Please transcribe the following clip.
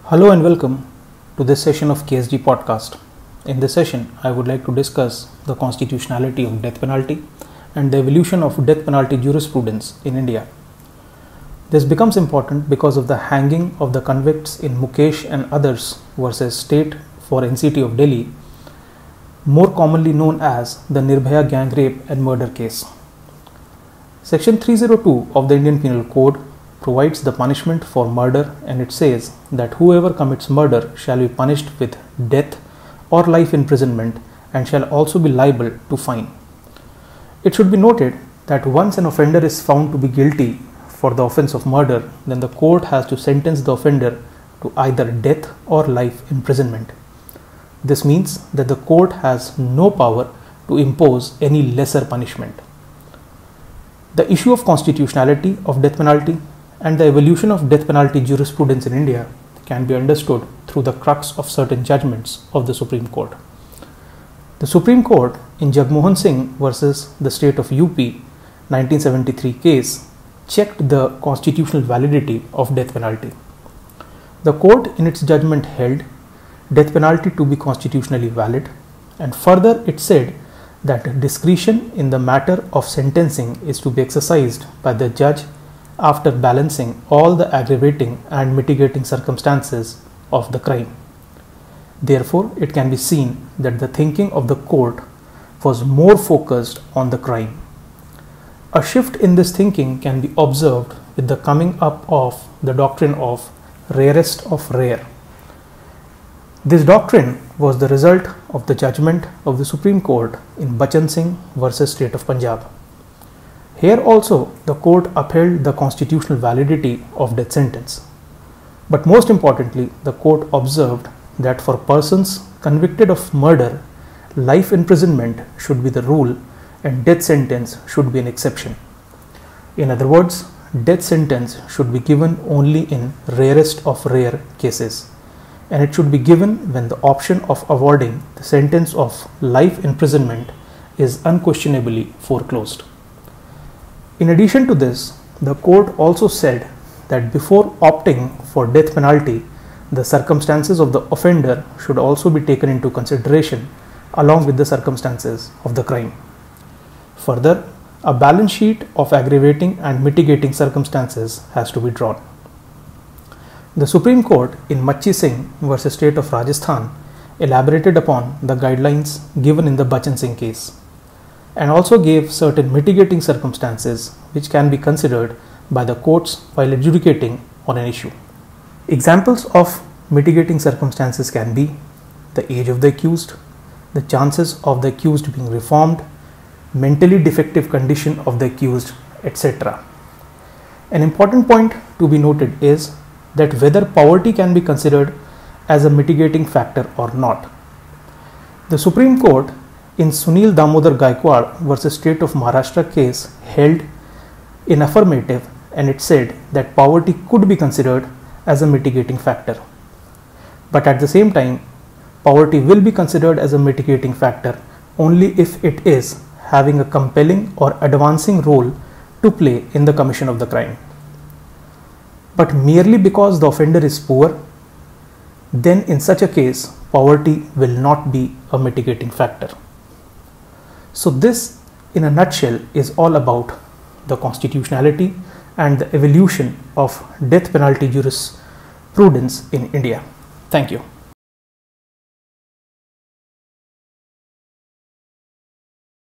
Hello and welcome to this session of KSG podcast. In this session, I would like to discuss the constitutionality of death penalty and the evolution of death penalty jurisprudence in India. This becomes important because of the hanging of the convicts in Mukesh and others versus State for NCT of Delhi, more commonly known as the Nirbhaya gang rape and murder case. Section 302 of the Indian Penal Code provides the punishment for murder, and it says that whoever commits murder shall be punished with death or life imprisonment and shall also be liable to fine. It should be noted that once an offender is found to be guilty for the offense of murder, then the court has to sentence the offender to either death or life imprisonment. This means that the court has no power to impose any lesser punishment. The issue of constitutionality of death penalty and the evolution of death penalty jurisprudence in India can be understood through the crux of certain judgments of the Supreme Court. The Supreme Court in Jagmohan Singh versus the State of UP 1973 case checked the constitutional validity of death penalty. The court in its judgment held death penalty to be constitutionally valid, and further it said that discretion in the matter of sentencing is to be exercised by the judge after balancing all the aggravating and mitigating circumstances of the crime. Therefore, it can be seen that the thinking of the court was more focused on the crime. A shift in this thinking can be observed with the coming up of the doctrine of rarest of rare. This doctrine was the result of the judgment of the Supreme Court in Bachan Singh versus State of Punjab. Here also, the court upheld the constitutional validity of death sentence. But most importantly, the court observed that for persons convicted of murder, life imprisonment should be the rule and death sentence should be an exception. In other words, death sentence should be given only in rarest of rare cases, and it should be given when the option of awarding the sentence of life imprisonment is unquestionably foreclosed. In addition to this, the court also said that before opting for death penalty, the circumstances of the offender should also be taken into consideration along with the circumstances of the crime. Further, a balance sheet of aggravating and mitigating circumstances has to be drawn. The Supreme Court in Machi Singh versus State of Rajasthan elaborated upon the guidelines given in the Bachan Singh case, and also gave certain mitigating circumstances which can be considered by the courts while adjudicating on an issue. Examples of mitigating circumstances can be the age of the accused, the chances of the accused being reformed, mentally defective condition of the accused, etc. An important point to be noted is that whether poverty can be considered as a mitigating factor or not. The Supreme Court in Sunil Damodar Gaikwad versus State of Maharashtra case held in affirmative, and it said that poverty could be considered as a mitigating factor. But at the same time, poverty will be considered as a mitigating factor only if it is having a compelling or advancing role to play in the commission of the crime. But merely because the offender is poor, then in such a case, poverty will not be a mitigating factor. So this, in a nutshell, is all about the constitutionality and the evolution of death penalty jurisprudence in India. Thank you.